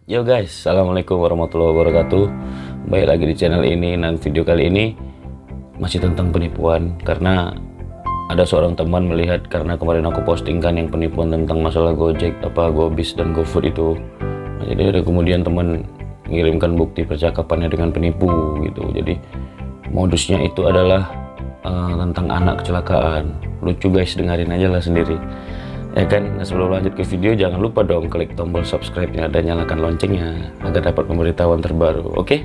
Yo guys, assalamualaikum warahmatullahi wabarakatuh. Baik lagi di channel ini, dan video kali ini masih tentang penipuan. Karena ada seorang teman melihat, karena kemarin aku postingkan yang penipuan tentang masalah Gojek, Gobis dan GoFood itu. Nah, jadi ada kemudian teman mengirimkan bukti percakapannya dengan penipu gitu. Jadi modusnya itu adalah tentang anak kecelakaan. Lucu guys, dengerin aja lah sendiri. Ya kan, nah, sebelum lanjut ke video jangan lupa dong klik tombol subscribe-nya dan nyalakan loncengnya agar dapat pemberitahuan terbaru. Oke?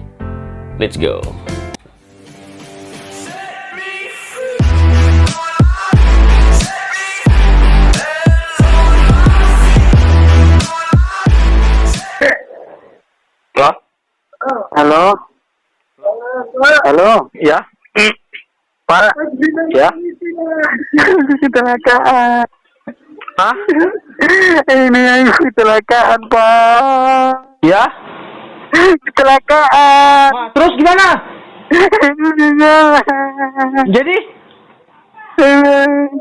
Let's go. Halo. Halo. Ya. Pak. Ya. Kecelakaan. Hah? Ini yang kecelakaan, Pak. Ya. Kecelakaan. Terus gimana? Jadi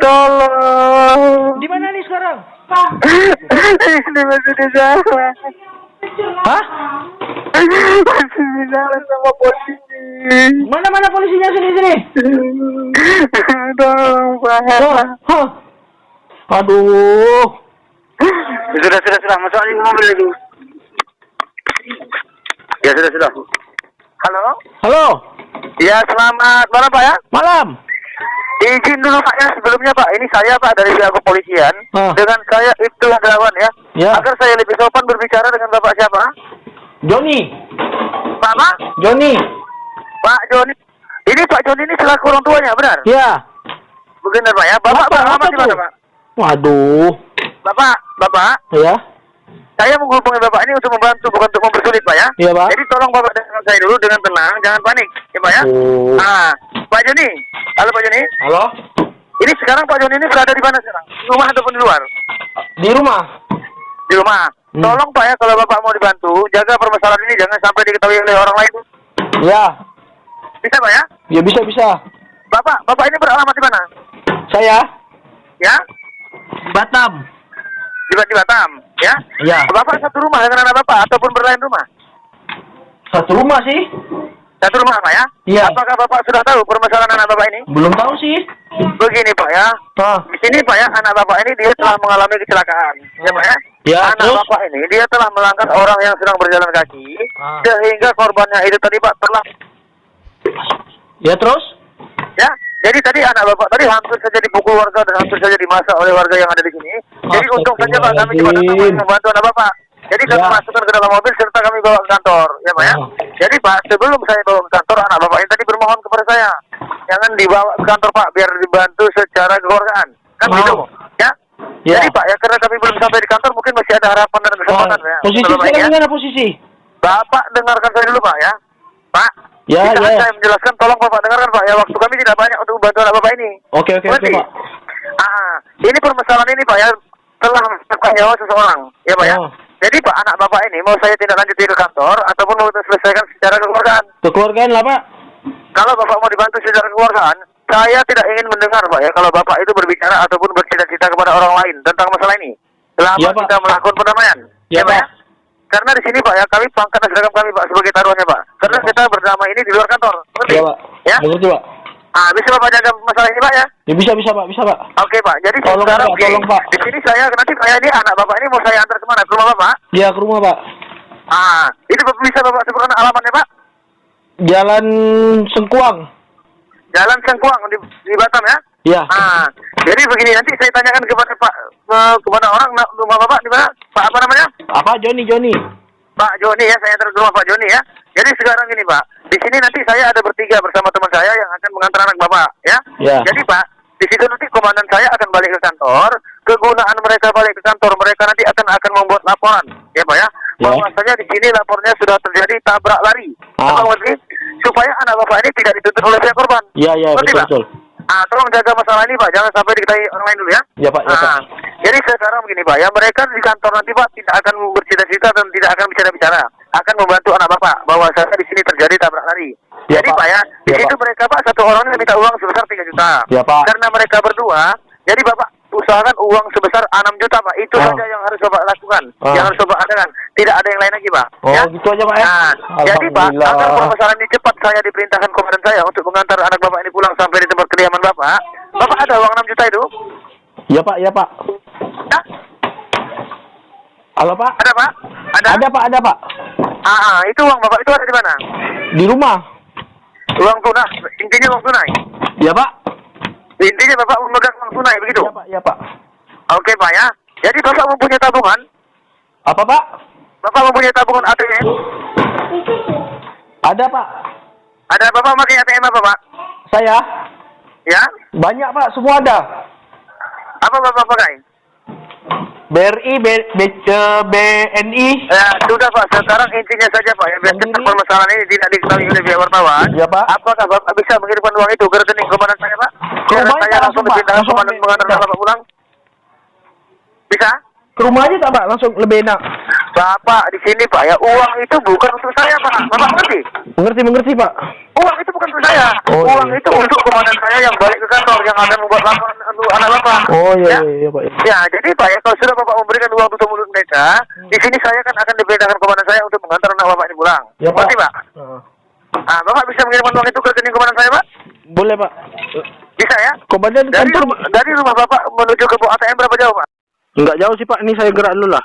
tolong. di mana nih sekarang? Ini masih di jalan. Hah? Masih di jalan sama polisi. Mana polisinya, sini? Tolong, Pak. Hah? Aduh. Sudah. Masuk aja ke mobil itu. Ya, sudah. Halo? Halo. Ya, selamat malam, Pak ya. Malam. Izin dulu, Pak ya, sebelumnya, Pak. Ini saya, Pak, dari pihak kepolisian. Dengan saya Ibtu Hendrawan ya. Ya. Agar saya lebih sopan berbicara dengan Bapak siapa? Joni. Pak? Joni. Pak Joni. Ini Pak Joni ini selaku orang tuanya, benar? Ya. Benar, Pak ya. Bapak alamat di mana, Pak? Waduh. Bapak. Ya. Saya menghubungi Bapak ini untuk membantu, bukan untuk mempersulit, Pak ya. Iya, Pak. Jadi tolong Bapak dengarkan saya dulu dengan tenang, jangan panik, ya Pak ya. Oh. Nah, Pak Joni. Halo Pak Joni. Halo. Ini sekarang Pak Joni ini berada di mana sekarang? Di rumah ataupun di luar? Di rumah. Di rumah. Tolong Pak ya, kalau Bapak mau dibantu, jaga permasalahan ini jangan sampai diketahui oleh orang lain. Ya. Bisa Pak ya? Ya bisa. Bapak ini beralamat di mana? Saya Ya? Batam. Di Batam, ya? Ya. Bapak satu rumah dengan anak Bapak ataupun berlain rumah? Satu rumah sih. Satu rumah Pak ya? Iya. Apakah Bapak sudah tahu permasalahan anak Bapak ini? Belum tahu sih. Begini Pak ya. Di sini Pak ya, anak Bapak ini dia telah mengalami kecelakaan. Ya Pak ya? Ya, anak terus? Bapak ini dia telah melanggar orang yang sedang berjalan kaki. Sehingga korbannya itu tadi Pak telah. Ya, terus? Ya. Jadi tadi anak Bapak tadi hampir saja dipukul warga dan hampir saja dimasak oleh warga yang ada di sini. Jadi untung saja Pak kami cuma datang membantu anak Bapak. Jadi kami masukkan ke dalam mobil serta kami bawa ke kantor, ya Pak ya. Jadi Pak, sebelum saya bawa ke kantor, anak Bapak ini tadi bermohon kepada saya, jangan dibawa ke kantor Pak, biar dibantu secara kekeluargaan. Kan gitu, ya? Jadi Pak, ya karena kami belum sampai di kantor, mungkin masih ada harapan dan kesempatan ya. Posisi Bapak, sekarang ya. gimana posisi? Bapak dengarkan saya dulu Pak ya. Pak, Ya. saya menjelaskan, tolong Bapak dengarkan Pak ya, waktu kami tidak banyak untuk membantu anak Bapak ini. Oke, Pak. Ini permasalahan ini Pak ya, telah menyebabkan nyawa seseorang, ya Pak ya. Jadi Pak, anak Bapak ini mau saya tindak lanjuti ke kantor ataupun mau selesaikan secara kekeluargaan? Kekeluargaan lah, Pak. Kalau Bapak mau dibantu secara kekeluargaan, saya tidak ingin mendengar Pak ya kalau Bapak itu berbicara ataupun bercita-cita kepada orang lain tentang masalah ini. Selama kita melakukan perdamaian, ya Pak ya. Karena di sini Pak ya, kami pangkat dan seragam kami Pak sebagai taruhannya Pak. Karena kita berdamai ini di luar kantor. Mengerti? Iya, Pak. Ya? Mengerti, Pak. Bisa Bapak jaga masalah ini Pak ya? Ya bisa, Pak. Oke Pak, jadi Tolong, sekarang Pak, tolong, Pak. di sini saya nanti kayak ini anak Bapak ini mau saya antar kemana? Ke rumah Bapak? Ya, ke rumah, Pak. Itu bisa Bapak sebutkan alamatnya Pak? Jalan Sengkuang. Jalan Sengkuang di Batam ya? Ya. Jadi begini, nanti saya tanyakan kepada Pak, kepada orang rumah Bapak di mana? Pak apa namanya? Apa? Joni. Pak Joni ya, saya antar ke rumah Pak Joni ya. Jadi sekarang gini Pak, di sini nanti saya ada bertiga bersama teman saya yang akan mengantar anak Bapak ya. Jadi Pak, di situ nanti komandan saya akan balik ke kantor. Kegunaan mereka balik ke kantor, mereka nanti akan membuat laporan, ya Pak ya. Bahwasanya di sini lapornya sudah terjadi tabrak lari. Supaya anak Bapak ini tidak dituntut oleh pihak korban. Iya, betul. Tolong jaga masalah ini Pak, jangan sampai diketahui orang lain dulu ya. Ya Pak. Jadi sekarang begini Pak, ya mereka di kantor nanti Pak tidak akan bercita-cita dan tidak akan bicara-bicara, akan membantu anak Bapak bahwasanya di sini terjadi tabrak lari. Ya, jadi Pak. Pak ya, di situ mereka Pak satu orang minta uang sebesar 3 juta. Ya Pak. Karena mereka berdua, jadi Bapak usahakan uang sebesar 6 juta Pak. Itu saja yang harus Bapak lakukan. Yang harus Bapak adakan. Tidak ada yang lain lagi Pak. Oh, gitu aja Pak ya. Nah, jadi Pak, agar permasalahan ini cepat, saya diperintahkan komandan saya untuk mengantar anak Bapak ini pulang sampai di tempat kediaman Bapak. Bapak ada uang 6 juta itu? Ya Pak, ya Pak. Ya? Halo Pak. Ada Pak? Ada Pak. Itu uang Bapak itu ada di mana? Di rumah. Uang tunai, intinya uang tunai. Ya Pak. Intinya Bapak memegang uang tunai begitu? Ya Pak. Oke Pak ya. Jadi Bapak mempunyai tabungan? Apa Pak? Bapak mempunyai tabungan ATM? Ada Pak. Ada Bapak pakai ATM apa Pak? Saya. Ya? Banyak Pak, semua ada. Apa Bapak pakai? BRI, BNI. Ya, sudah Pak. Sekarang intinya saja Pak. Ya, biar cepat permasalahan ini tidak diketahui oleh pihak wartawan. Ya Pak. Apakah Bapak bisa mengirimkan uang itu ke rekening komandan saya Pak? Biar Rumahnya saya langsung Pak. dipindahkan komandan mengantar Bapak pulang. Bisa? Ke rumah aja tak Pak, langsung lebih enak. Bapak di sini Pak ya, uang itu bukan untuk saya Pak. Bapak mengerti? Mengerti Pak. Uang itu bukan untuk saya. Oh, Uang iya. itu untuk komandan saya yang balik ke kantor, yang akan membuat laporan untuk anak Bapak. Oh Ya? iya Pak. Ya, jadi Pak ya, kalau sudah Bapak memberikan uang untuk mulut mereka, di sini saya kan akan diperintahkan komandan saya untuk mengantar anak Bapak ini pulang. Ya Pak. Mengerti Pak? Bapak bisa mengirimkan uang itu ke rekening komandan saya Pak? Boleh Pak. Bisa ya? Komandan kantor. Dari rumah Bapak menuju ke ATM berapa jauh Pak? Enggak jauh sih Pak, ini saya gerak dulu lah.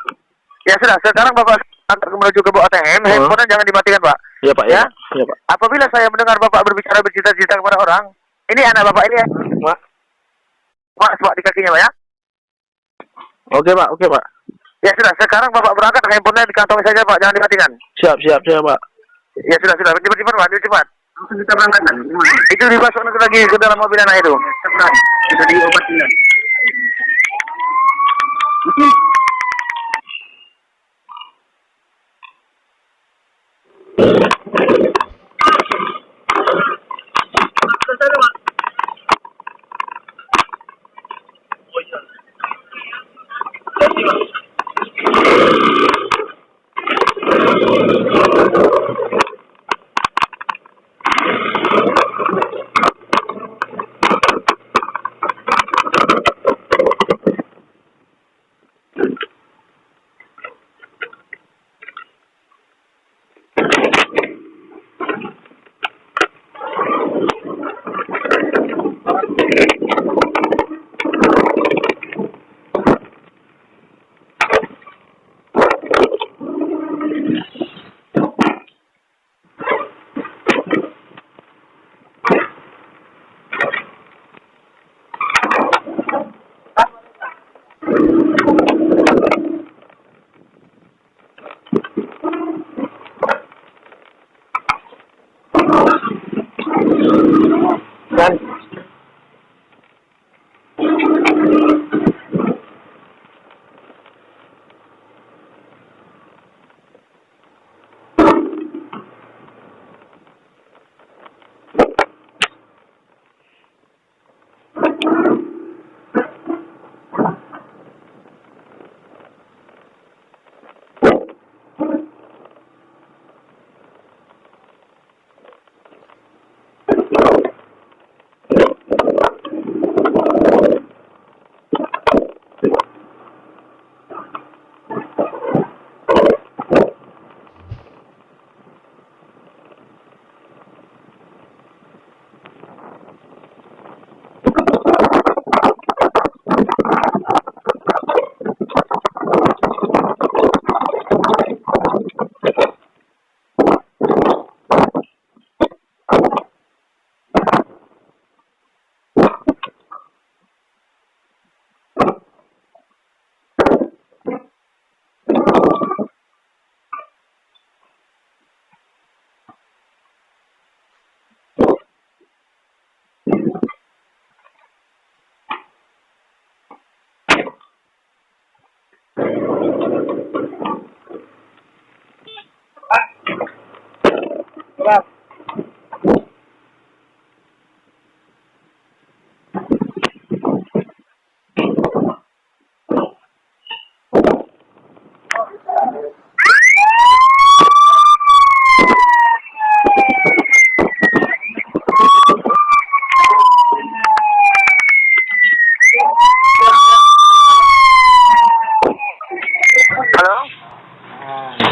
Ya sudah, sekarang Bapak antar menuju ke ATM, handphone jangan dimatikan Pak. Ya Pak, ya. Ya Pak. Apabila saya mendengar Bapak berbicara bercita-cita kepada orang, ini anak Bapak ini ya? Pak. Pak di kakinya Pak ya? Oke Pak. Ya sudah, sekarang Bapak berangkat, handphonenya dikantongi saja Pak, jangan dimatikan. Siap Pak. Ya sudah, cepat Pak, cepat. Langsung kita berangkat. Itu dimasukkan lagi ke dalam mobil anak itu. Cepat, sudah diobatin.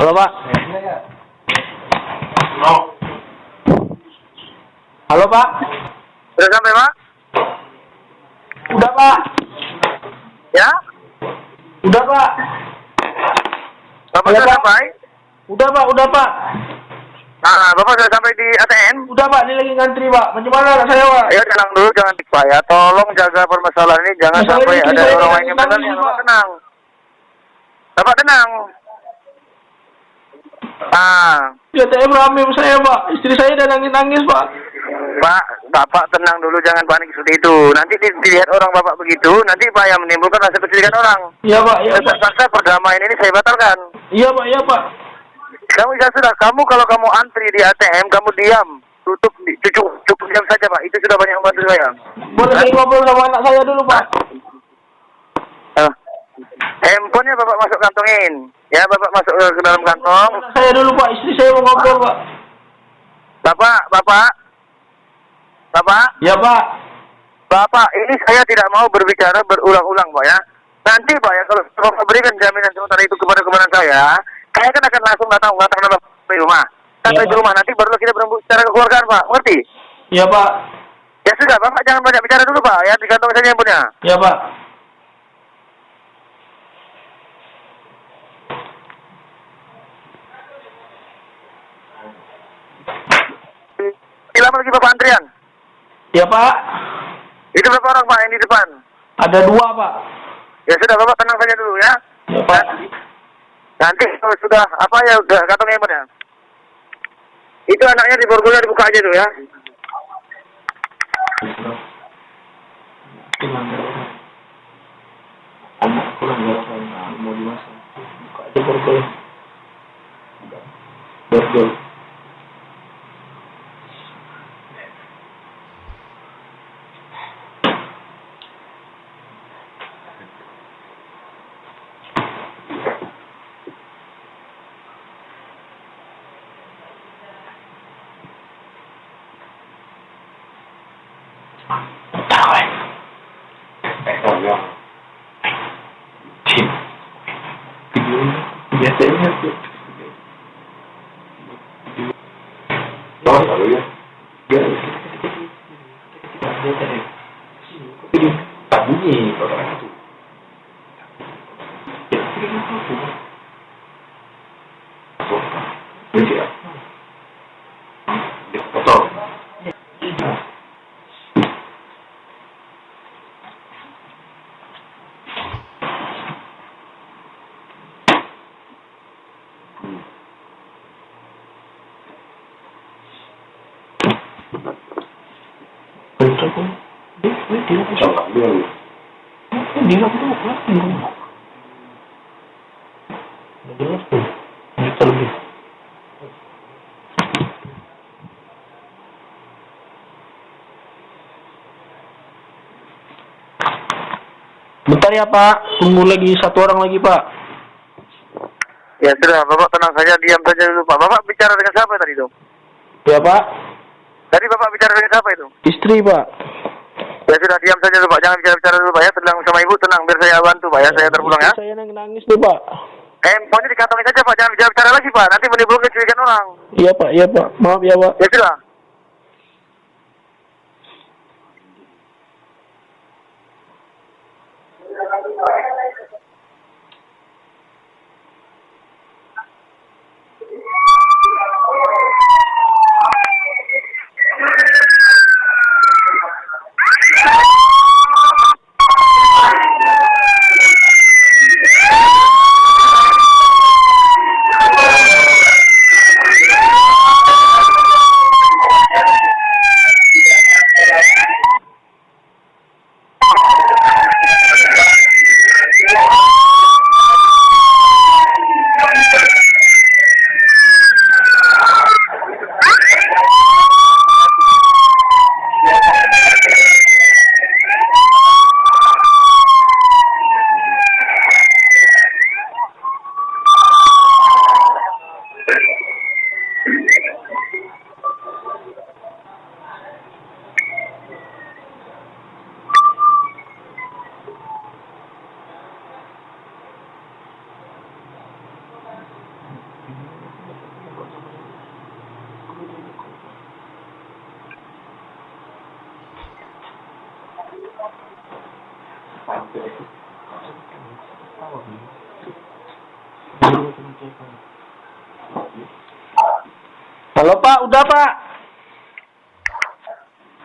Halo Pak. Halo Pak. Sudah sampai Pak? Udah Pak. Ya? Udah Pak. Bapak Halo, sudah Pak. sampai? Udah Pak. Nah, Bapak sudah sampai di ATM? Udah Pak, ini lagi ngantri Pak. Bagaimana anak saya Pak? Ayo tenang dulu, jangan Pak ya. Tolong jaga permasalahan ini, jangan Masalah sampai ini ada saya orang lain lagi yang bertanya. nangis, Bapak Pak. tenang. Bapak tenang. Ah, Di ATM rame saya Pak. Istri saya udah nangis Pak. Pak, Bapak tenang dulu, jangan panik seperti itu. Nanti dilihat orang Bapak begitu, nanti Pak yang menimbulkan rasa kecurigaan orang. Iya Pak, iya Pak. Terpaksa perdamaian ini saya batalkan. Iya Pak, iya Pak. Kamu ya sudah, kamu kalau kamu antri di ATM, kamu diam. Tutup, cukup diam saja Pak. Itu sudah banyak membantu saya. Boleh saya ngobrol sama anak saya dulu Pak? Handphonenya Bapak masuk kantongin. Ya, Bapak masuk ke dalam kantong. Anak saya dulu Pak, istri saya mau ngobrol Pak. Bapak. Iya Pak. Bapak, ini saya tidak mau berbicara berulang-ulang, Pak ya. Nanti, Pak ya, kalau Bapak berikan jaminan sementara itu kepada saya kan akan langsung datang di rumah. Sampai di rumah nanti baru kita berembuk secara kekeluargaan, Pak. Ngerti? Iya Pak. Ya sudah, Bapak jangan banyak bicara dulu, Pak. Ya, di kantong saja handphonenya. Iya Pak. Lama lagi Bapak antrian? Iya Pak. Itu berapa orang, Pak, yang di depan? Ada 2 Pak. Ya sudah, Bapak tenang saja dulu ya. Iya Pak. Nanti kalau sudah apa ya udah kantong handphonenya. Itu anaknya di borgolnya dibuka aja tuh ya. Mau dimasak. Buka aja borgol. Borgol. Biasanya tuh bunyi orang itu. Bentar ya Pak, tunggu lagi 1 orang lagi Pak. Ya sudah, Bapak tenang saja, diam saja dulu Pak. Bapak bicara dengan siapa tadi itu? Ya Pak. Tadi Bapak bicara dengan siapa itu? Istri Pak. Ya sudah, diam saja dulu Pak, jangan bicara dulu Pak ya. Tenang sama Ibu, tenang, biar saya bantu Pak ya, saya terpulang ya. Saya nangis nih Pak. Handphonenya dikantongin saja Pak, jangan bicara lagi Pak, nanti menimbulkan kecurigaan orang. Iya Pak, iya Pak. Maaf ya Pak. Ya sudah. Halo Pak, udah Pak.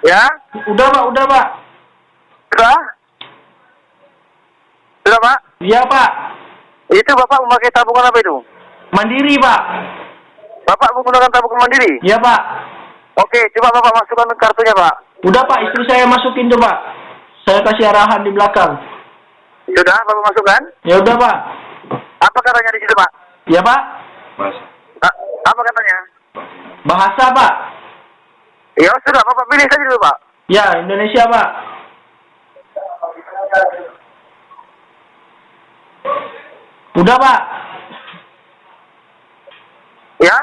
Ya? Udah Pak, udah Pak. Sudah? Sudah, Pak? Iya Pak. Itu Bapak memakai tabungan apa itu? Mandiri Pak. Bapak menggunakan tabungan mandiri? Iya Pak. Oke, coba Bapak masukkan kartunya, Pak. Udah Pak, istri saya masukin tuh Pak. Saya kasih arahan di belakang. Sudah, Bapak masukkan? Ya udah Pak. Apa katanya di situ, Pak? Iya Pak. Apa katanya? Bahasa Pak. Ya sudah, Bapak pilih saja dulu, Pak. Ya, Indonesia Pak. Udah Pak. Ya?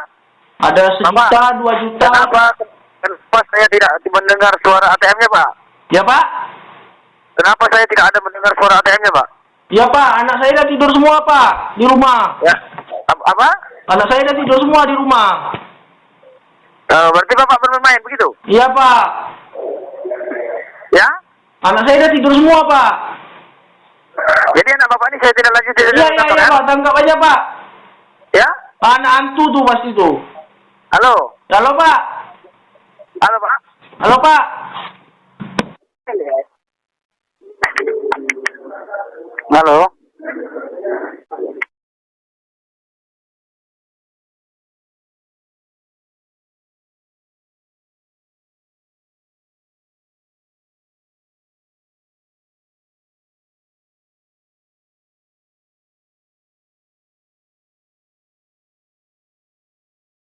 Ada 1 juta, 2 juta. Kenapa saya tidak mendengar suara ATM-nya, Pak? Ya Pak. Kenapa saya tidak ada mendengar suara ATM-nya, Pak? Ya Pak, anak saya udah tidur semua Pak di rumah. Ya. Apa? Anak saya udah tidur semua di rumah. Berarti Bapak bermain begitu? Iya Pak. Ya? Anak saya udah tidur semua Pak. Jadi anak Bapak ini saya tidak lanjutin. Iya Pak, tangkap aja Pak. Ya? Anak hantu tuh pasti tuh. Halo? Halo Pak. Halo, Pak? Halo Pak. Halo?